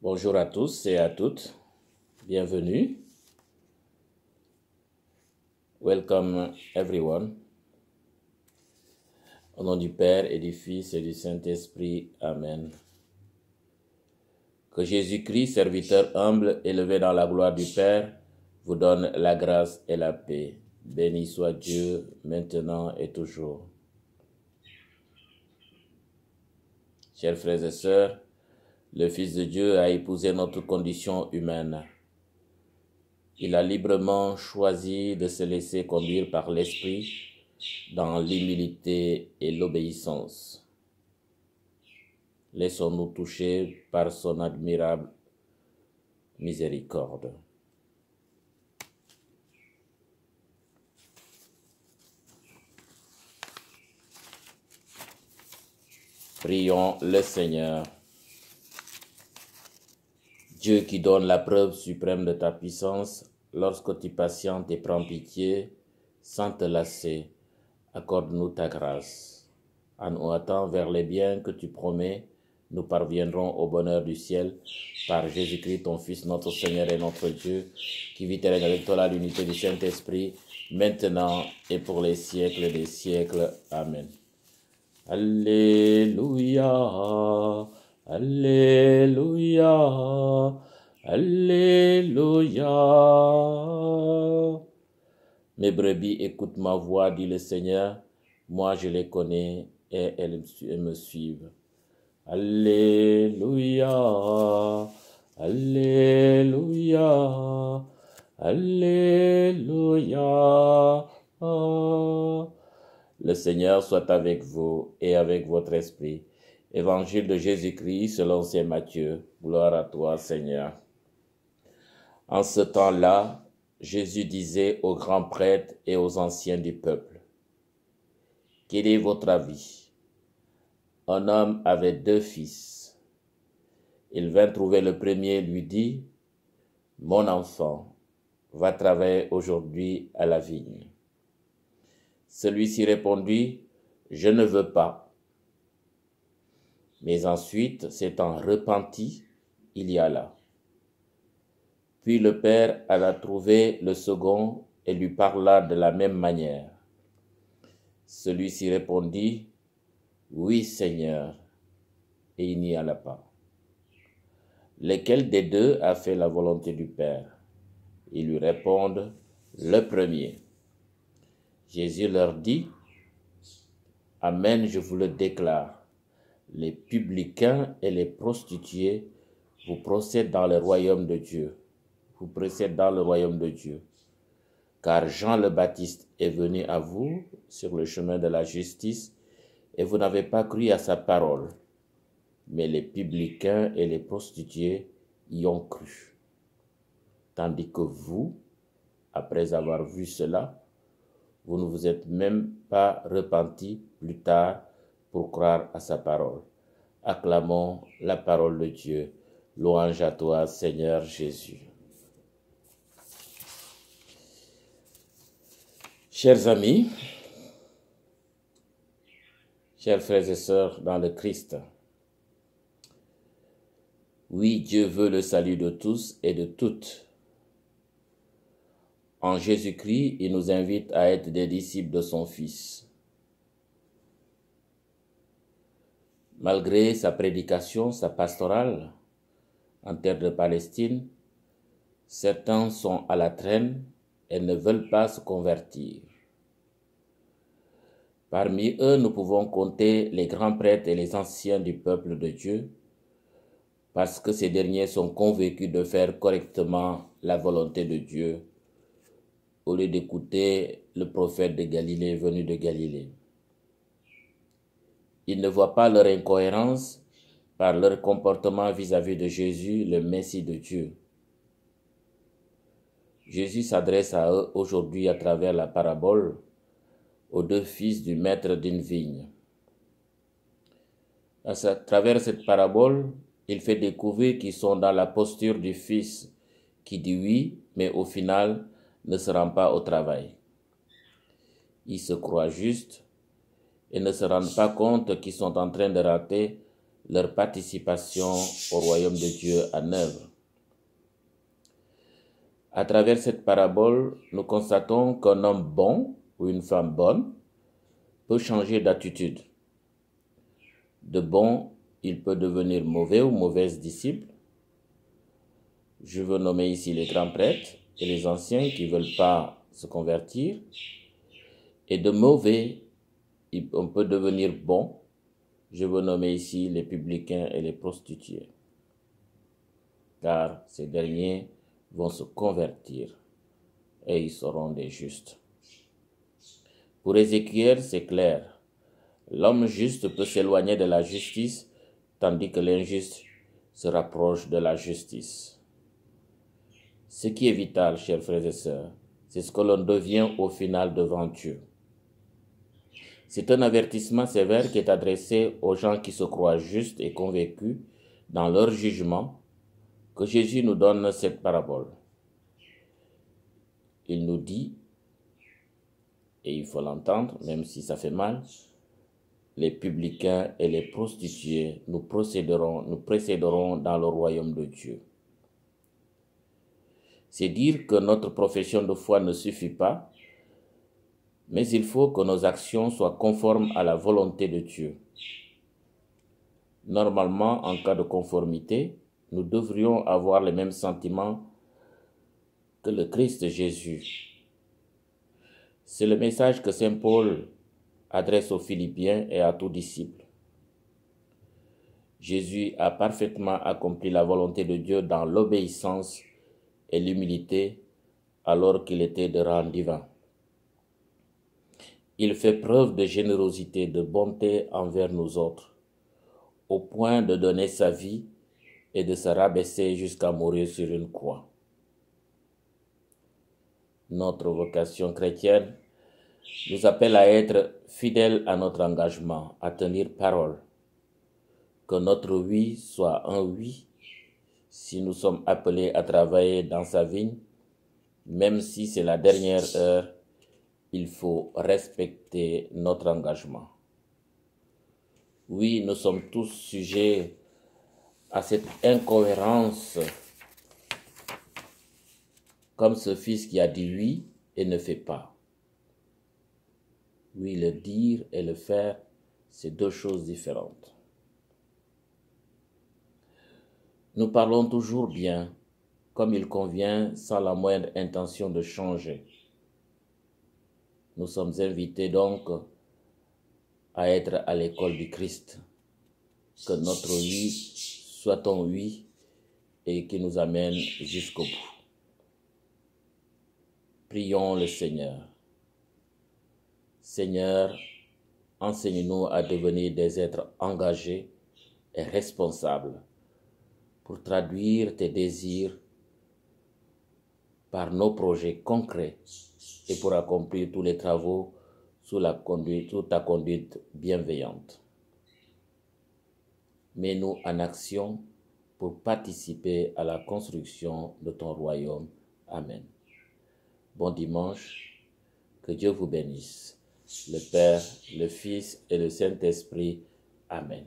Bonjour à tous et à toutes, bienvenue. Welcome everyone. Au nom du Père et du Fils et du Saint-Esprit, Amen. Que Jésus-Christ, serviteur humble, élevé dans la gloire du Père, vous donne la grâce et la paix. Béni soit Dieu, maintenant et toujours. Chers frères et sœurs, le Fils de Dieu a épousé notre condition humaine. Il a librement choisi de se laisser conduire par l'Esprit dans l'humilité et l'obéissance. Laissons-nous toucher par son admirable miséricorde. Prions le Seigneur. Dieu qui donne la preuve suprême de ta puissance, lorsque tu patientes et prends pitié, sans te lasser, accorde-nous ta grâce. En nous hâtant vers les biens que tu promets, nous parviendrons au bonheur du ciel par Jésus-Christ, ton Fils, notre Seigneur et notre Dieu, qui vit et règne avec toi à l'unité du Saint-Esprit, maintenant et pour les siècles des siècles. Amen. Alléluia. Alléluia, Alléluia. Mes brebis écoutent ma voix, dit le Seigneur, moi je les connais et elles me suivent. Alléluia, Alléluia, Alléluia. Le Seigneur soit avec vous et avec votre esprit. Évangile de Jésus-Christ selon saint Matthieu. Gloire à toi, Seigneur. En ce temps-là, Jésus disait aux grands prêtres et aux anciens du peuple, « Quel est votre avis? Un homme avait 2 fils. Il vint trouver le premier et lui dit, « Mon enfant, va travailler aujourd'hui à la vigne. » Celui-ci répondit, « Je ne veux pas. » Mais ensuite, s'étant repenti, il y alla. Puis le père alla trouver le second et lui parla de la même manière. Celui-ci répondit, « Oui, Seigneur, » et il n'y alla pas. Lequel des 2 a fait la volonté du Père? Ils lui répondent, « Le premier. » Jésus leur dit, « Amen, je vous le déclare. Les publicains et les prostituées vous précèdent dans le royaume de Dieu. Vous précèdent dans le royaume de Dieu. Car Jean le Baptiste est venu à vous sur le chemin de la justice et vous n'avez pas cru à sa parole. Mais les publicains et les prostituées y ont cru. Tandis que vous, après avoir vu cela, vous ne vous êtes même pas repentis plus tard pour croire à sa parole. Acclamons la parole de Dieu. Louange à toi, Seigneur Jésus. Chers amis, chers frères et sœurs dans le Christ, oui, Dieu veut le salut de tous et de toutes. En Jésus-Christ, il nous invite à être des disciples de son Fils. Malgré sa prédication, sa pastorale en terre de Palestine, certains sont à la traîne et ne veulent pas se convertir. Parmi eux, nous pouvons compter les grands prêtres et les anciens du peuple de Dieu, parce que ces derniers sont convaincus de faire correctement la volonté de Dieu, au lieu d'écouter le prophète de Galilée venu de Galilée. Ils ne voient pas leur incohérence par leur comportement vis-à-vis de Jésus, le Messie de Dieu. Jésus s'adresse à eux aujourd'hui à travers la parabole aux 2 fils du maître d'une vigne. À travers cette parabole, il fait découvrir qu'ils sont dans la posture du fils qui dit oui, mais au final ne se rend pas au travail. Ils se croient justes et ne se rendent pas compte qu'ils sont en train de rater leur participation au royaume de Dieu en œuvre. À travers cette parabole, nous constatons qu'un homme bon ou une femme bonne peut changer d'attitude. De bon, il peut devenir mauvais ou mauvaise disciple. Je veux nommer ici les grands prêtres et les anciens qui ne veulent pas se convertir. Et de mauvais, on peut devenir bon. Je veux nommer ici les publicains et les prostituées. Car ces derniers vont se convertir et ils seront des justes. Pour Ézéchiel, c'est clair. L'homme juste peut s'éloigner de la justice, tandis que l'injuste se rapproche de la justice. Ce qui est vital, chers frères et sœurs, c'est ce que l'on devient au final devant Dieu. C'est un avertissement sévère qui est adressé aux gens qui se croient justes et convaincus dans leur jugement que Jésus nous donne cette parabole. Il nous dit, et il faut l'entendre, même si ça fait mal, les publicains et les prostituées nous précéderont dans le royaume de Dieu. C'est dire que notre profession de foi ne suffit pas, mais il faut que nos actions soient conformes à la volonté de Dieu. Normalement, en cas de conformité, nous devrions avoir les mêmes sentiments que le Christ Jésus. C'est le message que Saint Paul adresse aux Philippiens et à tout disciple. Jésus a parfaitement accompli la volonté de Dieu dans l'obéissance et l'humilité alors qu'il était de rang divin. Il fait preuve de générosité, de bonté envers nous autres, au point de donner sa vie et de se rabaisser jusqu'à mourir sur une croix. Notre vocation chrétienne nous appelle à être fidèles à notre engagement, à tenir parole. Que notre oui soit un oui si nous sommes appelés à travailler dans sa vigne, même si c'est la dernière heure, il faut respecter notre engagement. Oui, nous sommes tous sujets à cette incohérence, comme ce fils qui a dit oui et ne fait pas. Oui, le dire et le faire, c'est deux choses différentes. Nous parlons toujours bien, comme il convient, sans la moindre intention de changer. Nous sommes invités donc à être à l'école du Christ. Que notre oui soit un oui et qui nous amène jusqu'au bout. Prions le Seigneur. Seigneur, enseigne-nous à devenir des êtres engagés et responsables pour traduire tes désirs par nos projets concrets et pour accomplir tous les travaux sous ta conduite bienveillante. Mets-nous en action pour participer à la construction de ton royaume. Amen. Bon dimanche, que Dieu vous bénisse. Le Père, le Fils et le Saint-Esprit. Amen.